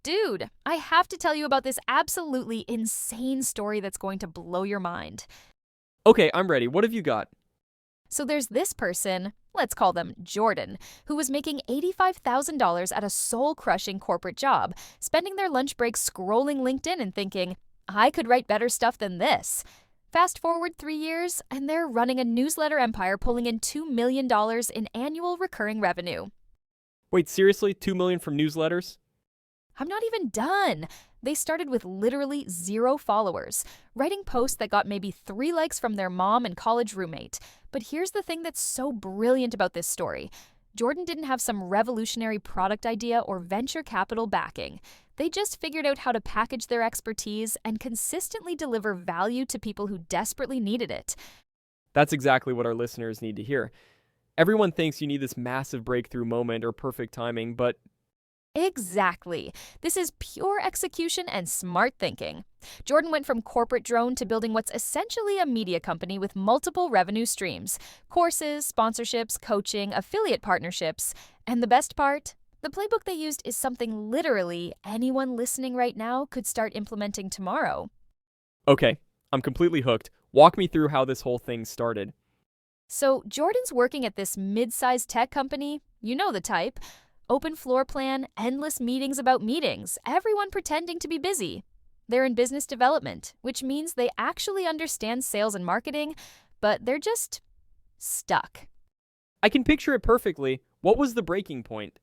Dude, I have to tell you about this absolutely insane story that's going to blow your mind. Okay, I'm ready. What have you got? So there's this person, let's call them Jordan, who was making $85,000 at a soul crushing corporate job, spending their lunch breaks scrolling LinkedIn and thinking, I could write better stuff than this. Fast forward 3 years, and they're running a newsletter empire pulling in $2 million in annual recurring revenue. Wait, seriously? 2 million from newsletters? I'm not even done. They started with literally zero followers, writing posts that got maybe 3 likes from their mom and college roommate. But here's the thing that's so brilliant about this story. Jordan didn't have some revolutionary product idea or venture capital backing. They just figured out how to package their expertise and consistently deliver value to people who desperately needed it. That's exactly what our listeners need to hear. Everyone thinks you need this massive breakthrough moment or perfect timing, but Exactly. This is pure execution and smart thinking. Jordan went from corporate drone to building what's essentially a media company with multiple revenue streams: courses, sponsorships, coaching, affiliate partnerships. And the best part? The playbook they used is something literally anyone listening right now could start implementing tomorrow. okay, I'm completely hooked. Walk me through how this whole thing started. So, Jordan's working at this mid sized tech company. You know the type. Open floor plan, endless meetings about meetings, everyone pretending to be busy. They're in business development, which means they actually understand sales and marketing, but they're just stuck. I can picture it perfectly. What was the breaking point?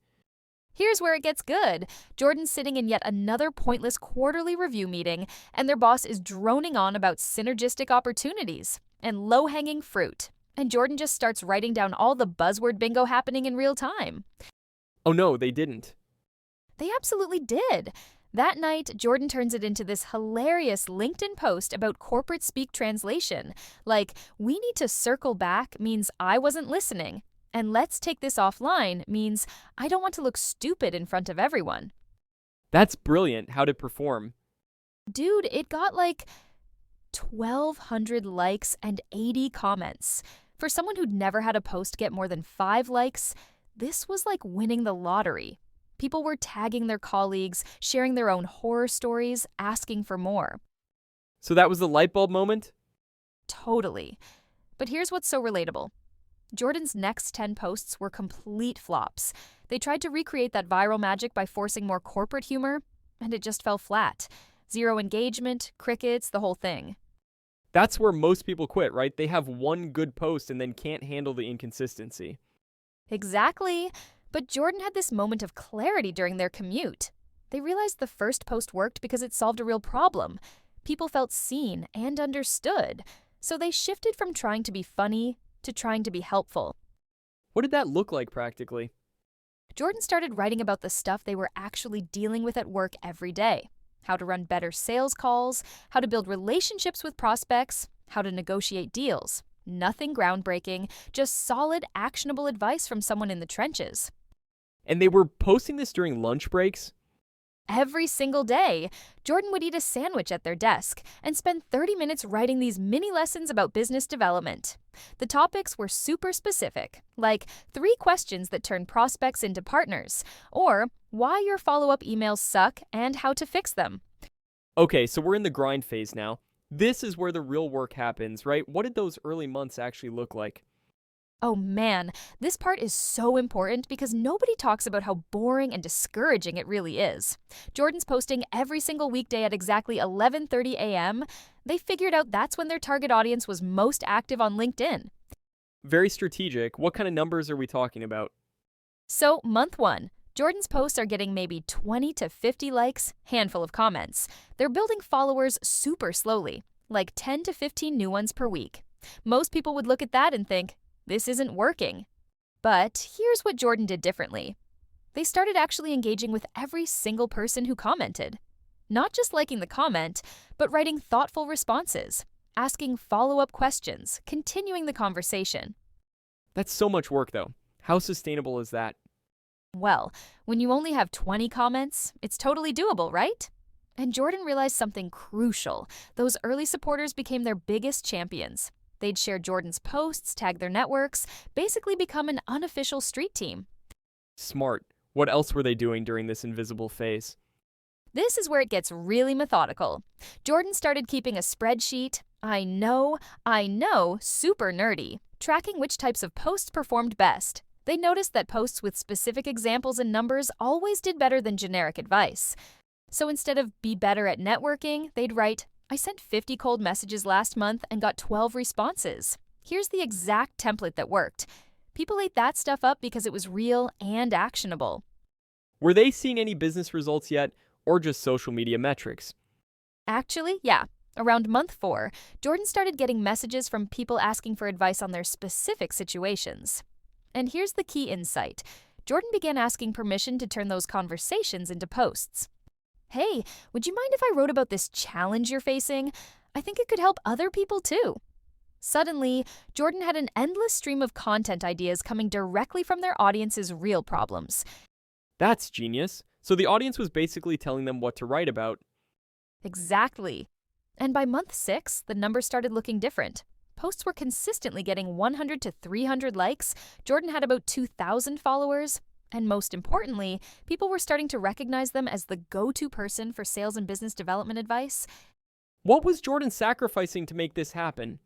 Here's where it gets good. Jordan's sitting in yet another pointless quarterly review meeting, and their boss is droning on about synergistic opportunities and low hanging fruit. And Jordan just starts writing down all the buzzword bingo happening in real time. Oh no, they didn't. They absolutely did. That night, Jordan turns it into this hilarious LinkedIn post about corporate speak translation. Like, we need to circle back means I wasn't listening. And let's take this offline means I don't want to look stupid in front of everyone. That's brilliant. How'd it perform? Dude, it got like 1,200 likes and 80 comments. For someone who'd never had a post get more than 5 likes, this was like winning the lottery. People were tagging their colleagues, sharing their own horror stories, asking for more. So that was the light bulb moment? Totally. But here's what's so relatable. Jordan's next 10 posts were complete flops. They tried to recreate that viral magic by forcing more corporate humor, and it just fell flat. Zero engagement, crickets, the whole thing. That's where most people quit, right? They have one good post and then can't handle the inconsistency. Exactly. But Jordan had this moment of clarity during their commute. They realized the first post worked because it solved a real problem. People felt seen and understood. So they shifted from trying to be funny to trying to be helpful. What did that look like practically? Jordan started writing about the stuff they were actually dealing with at work every day: how to run better sales calls, how to build relationships with prospects, how to negotiate deals. Nothing groundbreaking, just solid, actionable advice from someone in the trenches. And they were posting this during lunch breaks? Every single day, Jordan would eat a sandwich at their desk and spend 30 minutes writing these mini lessons about business development. The topics were super specific, like 3 questions that turn prospects into partners, or why your follow-up emails suck and how to fix them. Okay, so we're in the grind phase now. This is where the real work happens, right? What did those early months actually look like? Oh man, this part is so important because nobody talks about how boring and discouraging it really is. Jordan's posting every single weekday at exactly 11:30 a.m. They figured out that's when their target audience was most active on LinkedIn. Very strategic. What kind of numbers are we talking about? So, month 1, Jordan's posts are getting maybe 20 to 50 likes, handful of comments. They're building followers super slowly, like 10 to 15 new ones per week. Most people would look at that and think, this isn't working. But here's what Jordan did differently. They started actually engaging with every single person who commented. Not just liking the comment, but writing thoughtful responses, asking follow-up questions, continuing the conversation. That's so much work, though. How sustainable is that? Well, when you only have 20 comments, it's totally doable, right? And Jordan realized something crucial. Those early supporters became their biggest champions. They'd share Jordan's posts, tag their networks, basically become an unofficial street team. Smart. What else were they doing during this invisible phase? This is where it gets really methodical. Jordan started keeping a spreadsheet. I know, super nerdy, tracking which types of posts performed best. They noticed that posts with specific examples and numbers always did better than generic advice. So instead of be better at networking, they'd write, I sent 50 cold messages last month and got 12 responses. Here's the exact template that worked. People ate that stuff up because it was real and actionable. Were they seeing any business results yet, or just social media metrics? Actually, yeah. Around month 4, Jordan started getting messages from people asking for advice on their specific situations. And here's the key insight. Jordan began asking permission to turn those conversations into posts. Hey, would you mind if I wrote about this challenge you're facing? I think it could help other people too. Suddenly, Jordan had an endless stream of content ideas coming directly from their audience's real problems. That's genius. So the audience was basically telling them what to write about. Exactly. And by month 6, the numbers started looking different. Posts were consistently getting 100 to 300 likes. Jordan had about 2,000 followers. And most importantly, people were starting to recognize them as the go-to person for sales and business development advice. What was Jordan sacrificing to make this happen?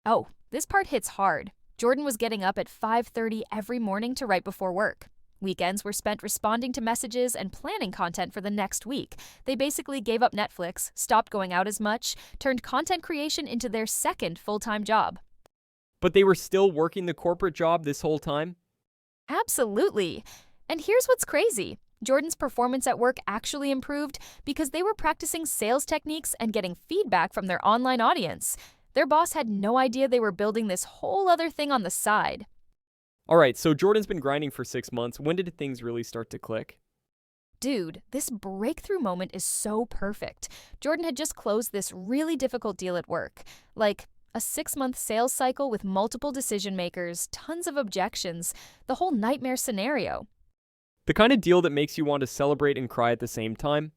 Oh, this part hits hard. Jordan was getting up at 5:30 every morning to write before work. Weekends were spent responding to messages and planning content for the next week. They basically gave up Netflix, stopped going out as much, turned content creation into their second full-time job. But they were still working the corporate job this whole time? Absolutely. And here's what's crazy. Jordan's performance at work actually improved because they were practicing sales techniques and getting feedback from their online audience. Their boss had no idea they were building this whole other thing on the side. All right, so Jordan's been grinding for 6 months. When did things really start to click? Dude, this breakthrough moment is so perfect. Jordan had just closed this really difficult deal at work. Like a 6-month sales cycle with multiple decision makers, tons of objections, the whole nightmare scenario. The kind of deal that makes you want to celebrate and cry at the same time?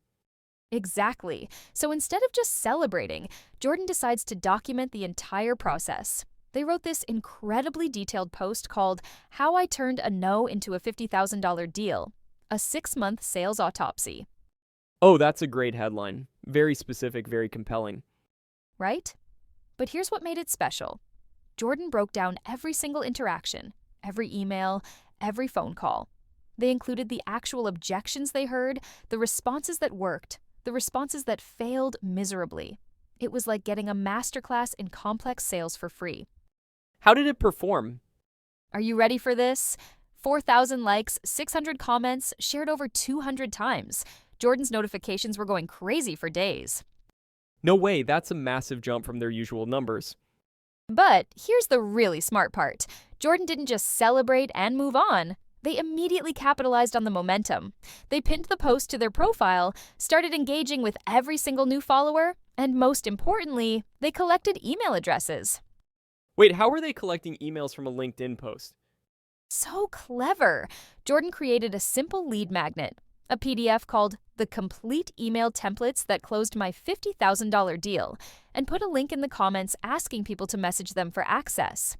Exactly. So instead of just celebrating, Jordan decides to document the entire process. They wrote this incredibly detailed post called How I Turned a No into a $50,000 Deal, a 6-month sales autopsy. Oh, that's a great headline. Very specific, very compelling. Right? But here's what made it special. Jordan broke down every single interaction, every email, every phone call. They included the actual objections they heard, the responses that worked, the responses that failed miserably. It was like getting a masterclass in complex sales for free. How did it perform? Are you ready for this? 4,000 likes, 600 comments, shared over 200 times. Jordan's notifications were going crazy for days. No way, that's a massive jump from their usual numbers. But here's the really smart part. Jordan didn't just celebrate and move on. They immediately capitalized on the momentum. They pinned the post to their profile, started engaging with every single new follower, and most importantly, they collected email addresses. Wait, how were they collecting emails from a LinkedIn post? So clever! Jordan created a simple lead magnet, a PDF called The Complete Email Templates That Closed My $50,000 Deal, and put a link in the comments asking people to message them for access.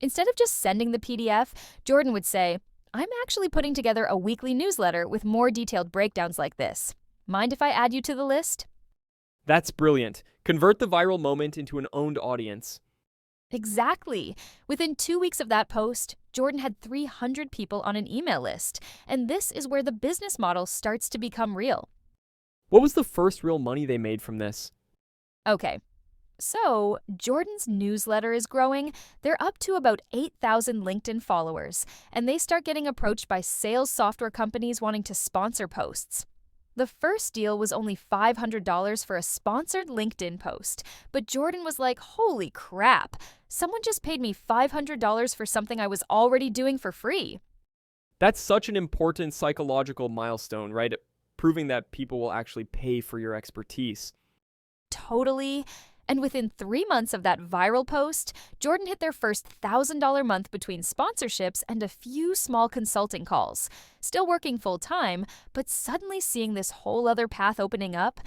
Instead of just sending the PDF, Jordan would say, I'm actually putting together a weekly newsletter with more detailed breakdowns like this. Mind if I add you to the list? That's brilliant. Convert the viral moment into an owned audience. Exactly. Within 2 weeks of that post, Jordan had 300 people on an email list, and this is where the business model starts to become real. What was the first real money they made from this? Okay, so Jordan's newsletter is growing. They're up to about 8,000 LinkedIn followers, and they start getting approached by sales software companies wanting to sponsor posts. The first deal was only $500 for a sponsored LinkedIn post, but Jordan was like, holy crap, someone just paid me $500 for something I was already doing for free. That's such an important psychological milestone, right? Proving that people will actually pay for your expertise. Totally. And within 3 months of that viral post, Jordan hit their first $1,000 month between sponsorships and a few small consulting calls. Still working full-time, but suddenly seeing this whole other path opening up.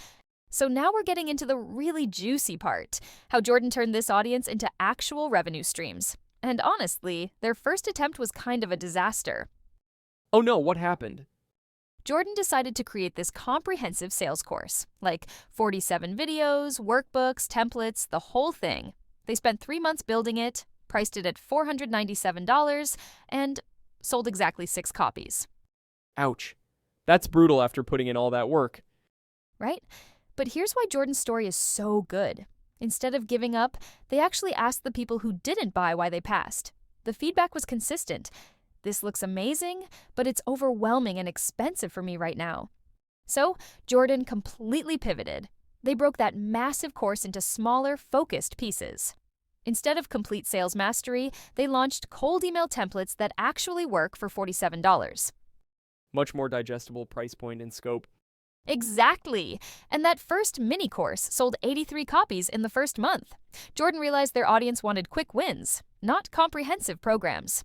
So now we're getting into the really juicy part, how Jordan turned this audience into actual revenue streams. And honestly, their first attempt was kind of a disaster. Oh no, what happened? Jordan decided to create this comprehensive sales course, like 47 videos, workbooks, templates, the whole thing. They spent 3 months building it, priced it at $497, and sold exactly 6 copies. Ouch. That's brutal after putting in all that work. Right? But here's why Jordan's story is so good. Instead of giving up, they actually asked the people who didn't buy why they passed. The feedback was consistent. This looks amazing, but it's overwhelming and expensive for me right now. So, Jordan completely pivoted. They broke that massive course into smaller, focused pieces. Instead of complete sales mastery, they launched cold email templates that actually work for $47. Much more digestible price point and scope. Exactly! And that first mini course sold 83 copies in the first month. Jordan realized their audience wanted quick wins, not comprehensive programs.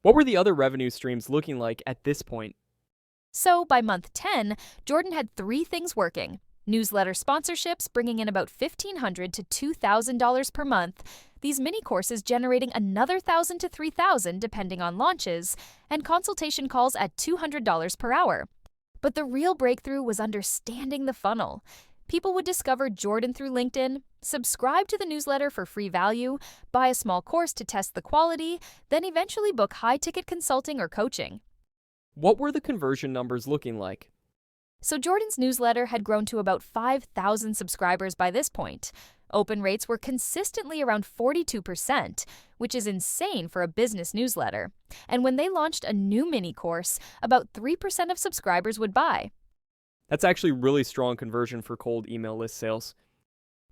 What were the other revenue streams looking like at this point? So, by month 10, Jordan had 3 things working. Newsletter sponsorships bringing in about $1,500 to $2,000 per month, these mini courses generating another $1,000 to $3,000 depending on launches, and consultation calls at $200 per hour. But the real breakthrough was understanding the funnel. People would discover Jordan through LinkedIn, subscribe to the newsletter for free value, buy a small course to test the quality, then eventually book high-ticket consulting or coaching. What were the conversion numbers looking like? So Jordan's newsletter had grown to about 5,000 subscribers by this point. Open rates were consistently around 42%, which is insane for a business newsletter. And when they launched a new mini course, about 3% of subscribers would buy. That's actually really strong conversion for cold email list sales.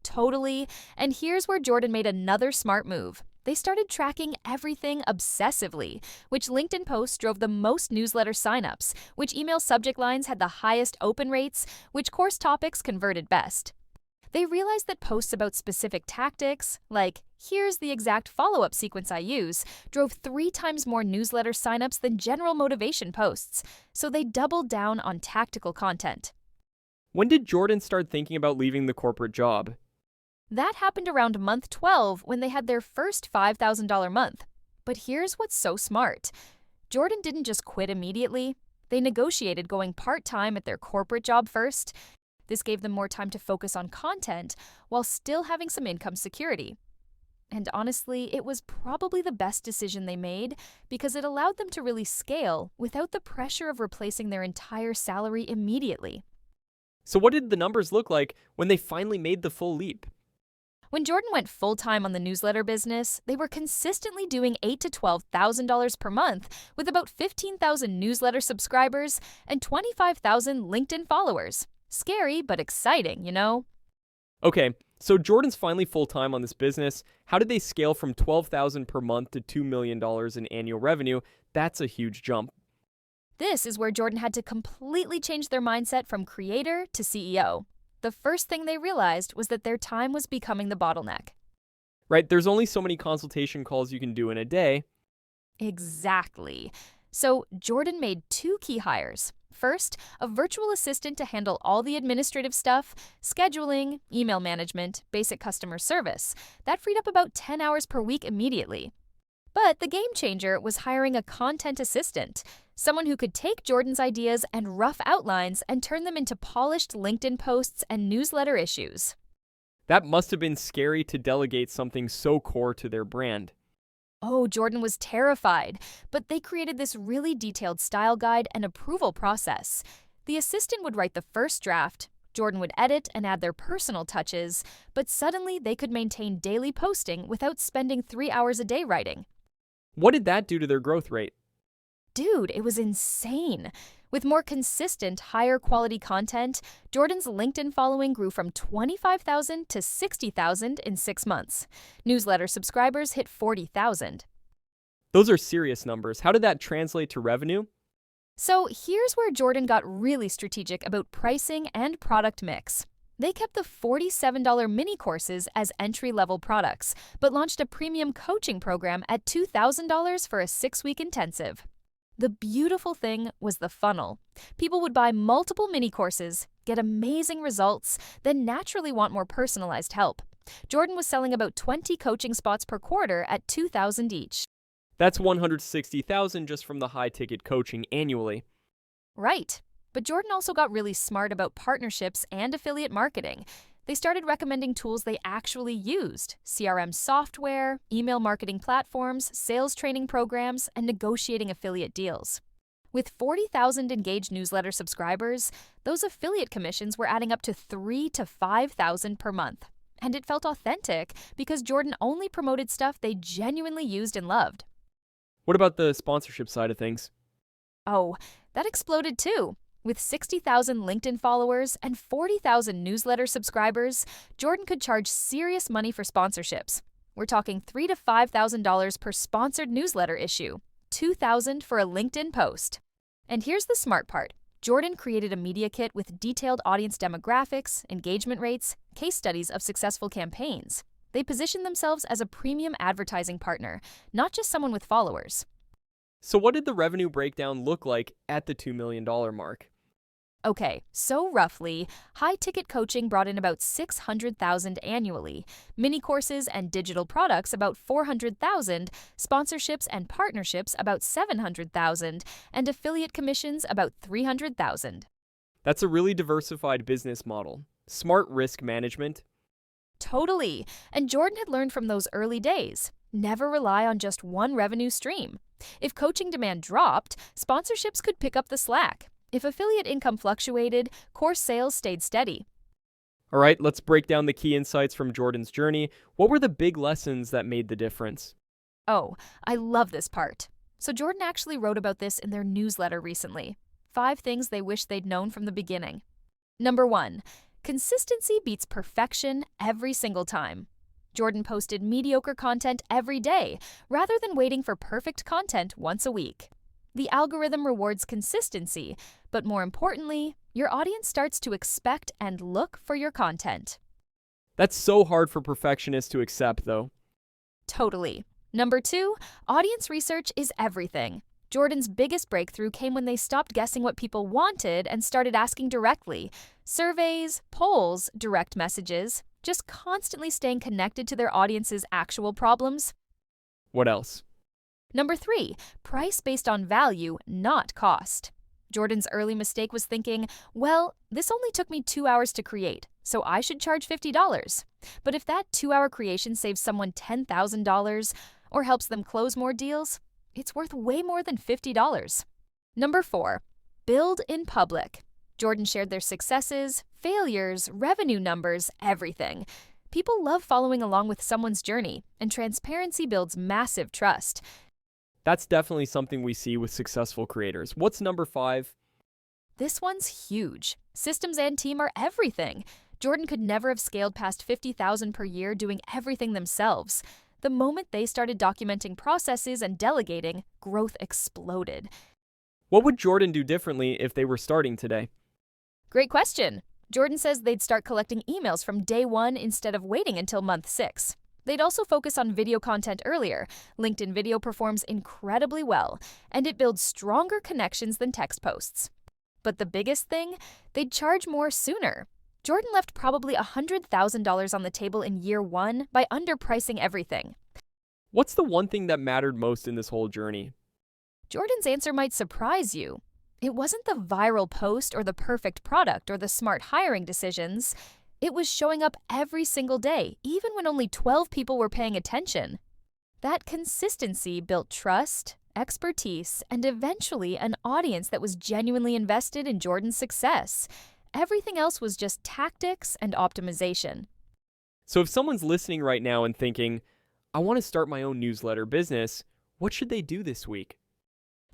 Totally. And here's where Jordan made another smart move. They started tracking everything obsessively, which LinkedIn posts drove the most newsletter signups, which email subject lines had the highest open rates, which course topics converted best. They realized that posts about specific tactics, like, here's the exact follow-up sequence I use, drove 3 times more newsletter signups than general motivation posts, so they doubled down on tactical content. When did Jordan start thinking about leaving the corporate job? That happened around month 12 when they had their first $5,000 month. But here's what's so smart. Jordan didn't just quit immediately. They negotiated going part-time at their corporate job first. This gave them more time to focus on content while still having some income security. And honestly, it was probably the best decision they made because it allowed them to really scale without the pressure of replacing their entire salary immediately. So what did the numbers look like when they finally made the full leap? When Jordan went full-time on the newsletter business, they were consistently doing $8,000 to $12,000 per month with about 15,000 newsletter subscribers and 25,000 LinkedIn followers. Scary, but exciting, you know? Okay, so Jordan's finally full-time on this business. How did they scale from $12,000 per month to $2 million in annual revenue? That's a huge jump. This is where Jordan had to completely change their mindset from creator to CEO. The first thing they realized was that their time was becoming the bottleneck. Right, there's only so many consultation calls you can do in a day. Exactly. So Jordan made 2 key hires. First, a virtual assistant to handle all the administrative stuff, scheduling, email management, basic customer service. That freed up about 10 hours per week immediately. But the game changer was hiring a content assistant, someone who could take Jordan's ideas and rough outlines and turn them into polished LinkedIn posts and newsletter issues. That must have been scary to delegate something so core to their brand. Oh, Jordan was terrified, but they created this really detailed style guide and approval process. The assistant would write the first draft, Jordan would edit and add their personal touches, but suddenly they could maintain daily posting without spending 3 hours a day writing. What did that do to their growth rate? Dude, it was insane. With more consistent, higher quality content, Jordan's LinkedIn following grew from 25,000 to 60,000 in 6 months. Newsletter subscribers hit 40,000. Those are serious numbers. How did that translate to revenue? So here's where Jordan got really strategic about pricing and product mix. They kept the $47 mini courses as entry-level products, but launched a premium coaching program at $2,000 for a 6-week intensive. The beautiful thing was the funnel. People would buy multiple mini courses, get amazing results, then naturally want more personalized help. Jordan was selling about 20 coaching spots per quarter at $2,000 each. That's $160,000 just from the high-ticket coaching annually. Right. But Jordan also got really smart about partnerships and affiliate marketing. They started recommending tools they actually used: CRM software, email marketing platforms, sales training programs, and negotiating affiliate deals. With 40,000 engaged newsletter subscribers, those affiliate commissions were adding up to 3 to 5,000 per month. And it felt authentic because Jordan only promoted stuff they genuinely used and loved. What about the sponsorship side of things? Oh, that exploded too. With 60,000 LinkedIn followers and 40,000 newsletter subscribers, Jordan could charge serious money for sponsorships. We're talking $3,000 to $5,000 per sponsored newsletter issue, $2,000 for a LinkedIn post. And here's the smart part. Jordan created a media kit with detailed audience demographics, engagement rates, case studies of successful campaigns. They positioned themselves as a premium advertising partner, not just someone with followers. So what did the revenue breakdown look like at the $2 million mark? Okay, so roughly, high-ticket coaching brought in about $600,000 annually, mini courses and digital products about $400,000, sponsorships and partnerships about $700,000, and affiliate commissions about $300,000. That's a really diversified business model. Smart risk management. Totally, and Jordan had learned from those early days. Never rely on just one revenue stream. If coaching demand dropped, sponsorships could pick up the slack. If affiliate income fluctuated, course sales stayed steady. All right, let's break down the key insights from Jordan's journey. What were the big lessons that made the difference? Oh, I love this part. So Jordan actually wrote about this in their newsletter recently. 5 things they wish they'd known from the beginning. Number 1, consistency beats perfection every single time. Jordan posted mediocre content every day, rather than waiting for perfect content once a week. The algorithm rewards consistency, but more importantly, your audience starts to expect and look for your content. That's so hard for perfectionists to accept, though. Totally. Number 2, audience research is everything. Jordan's biggest breakthrough came when they stopped guessing what people wanted and started asking directly. Surveys, polls, direct messages, just constantly staying connected to their audience's actual problems. What else? Number 3, price based on value, not cost. Jordan's early mistake was thinking, well, this only took me 2 hours to create, so I should charge $50. But if that 2-hour creation saves someone $10,000 or helps them close more deals, it's worth way more than $50. Number 4, build in public. Jordan shared their successes, failures, revenue numbers, everything. People love following along with someone's journey, and transparency builds massive trust. That's definitely something we see with successful creators. What's number 5? This one's huge. Systems and team are everything. Jordan could never have scaled past $50,000 per year doing everything themselves. The moment they started documenting processes and delegating, growth exploded. What would Jordan do differently if they were starting today? Great question. Jordan says they'd start collecting emails from day 1 instead of waiting until month 6. They'd also focus on video content earlier. LinkedIn video performs incredibly well, and it builds stronger connections than text posts. But the biggest thing, they'd charge more sooner. Jordan left probably $100,000 on the table in year 1 by underpricing everything. What's the one thing that mattered most in this whole journey? Jordan's answer might surprise you. It wasn't the viral post or the perfect product or the smart hiring decisions. It was showing up every single day, even when only 12 people were paying attention. That consistency built trust, expertise, and eventually an audience that was genuinely invested in Jordan's success. Everything else was just tactics and optimization. So if someone's listening right now and thinking, I want to start my own newsletter business, what should they do this week?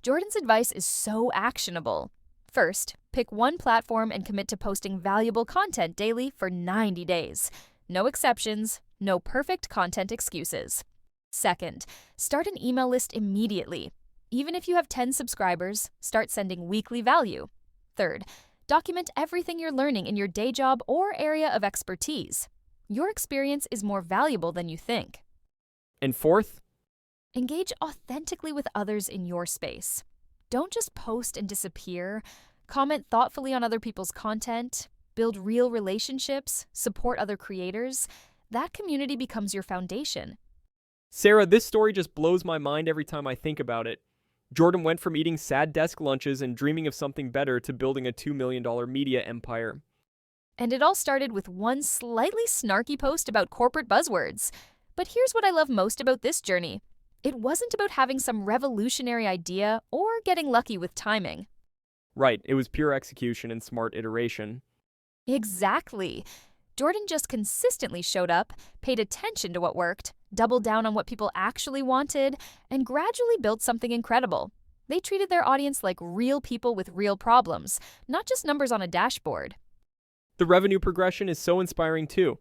Jordan's advice is so actionable. First, pick one platform and commit to posting valuable content daily for 90 days. No exceptions, no perfect content excuses. Second, start an email list immediately. Even if you have 10 subscribers, start sending weekly value. Third, document everything you're learning in your day job or area of expertise. Your experience is more valuable than you think. And fourth, engage authentically with others in your space. Don't just post and disappear. Comment thoughtfully on other people's content. Build real relationships. Support other creators. That community becomes your foundation. Sarah, this story just blows my mind every time I think about it. Jordan went from eating sad desk lunches and dreaming of something better to building a $2 million media empire. And it all started with one slightly snarky post about corporate buzzwords. But here's what I love most about this journey. It wasn't about having some revolutionary idea or getting lucky with timing. Right, it was pure execution and smart iteration. Exactly. Jordan just consistently showed up, paid attention to what worked, doubled down on what people actually wanted, and gradually built something incredible. They treated their audience like real people with real problems, not just numbers on a dashboard. The revenue progression is so inspiring too.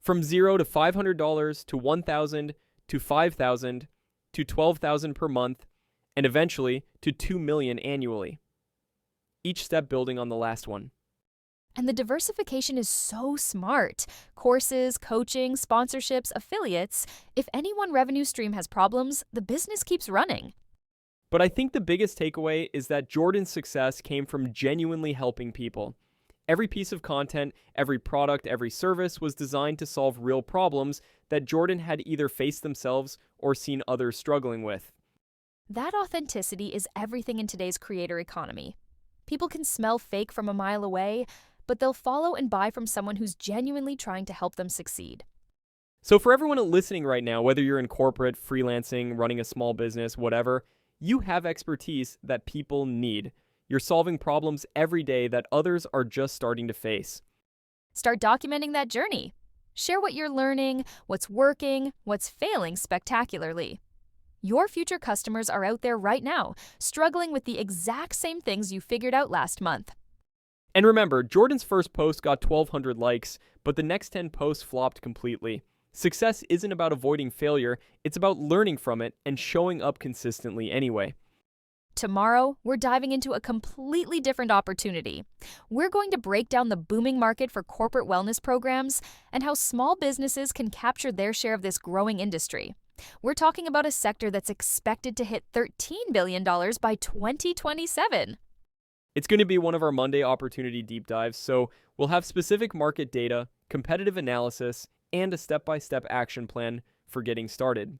From $0 to $500 to $1,000 to $5,000 to $12,000 per month, and eventually to $2 million annually. Each step building on the last one. And the diversification is so smart. Courses, coaching, sponsorships, affiliates. If any one revenue stream has problems, the business keeps running. But I think the biggest takeaway is that Jordan's success came from genuinely helping people. Every piece of content, every product, every service was designed to solve real problems that Jordan had either faced themselves or seen others struggling with. That authenticity is everything in today's creator economy. People can smell fake from a mile away, but they'll follow and buy from someone who's genuinely trying to help them succeed. So for everyone listening right now, whether you're in corporate, freelancing, running a small business, whatever, you have expertise that people need. You're solving problems every day that others are just starting to face. Start documenting that journey. Share what you're learning, what's working, what's failing spectacularly. Your future customers are out there right now, struggling with the exact same things you figured out last month. And remember, Jordan's first post got 1,200 likes, but the next 10 posts flopped completely. Success isn't about avoiding failure, it's about learning from it and showing up consistently anyway. Tomorrow, we're diving into a completely different opportunity. We're going to break down the booming market for corporate wellness programs and how small businesses can capture their share of this growing industry. We're talking about a sector that's expected to hit $13 billion by 2027. It's going to be one of our Monday opportunity deep dives, so we'll have specific market data, competitive analysis, and a step-by-step action plan for getting started.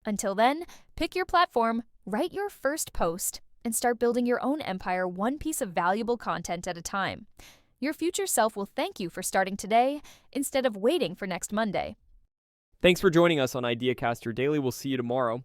Until then, pick your platform, write your first post, and start building your own empire one piece of valuable content at a time. Your future self will thank you for starting today instead of waiting for next Monday. Thanks for joining us on IdeaCaster Daily. We'll see you tomorrow.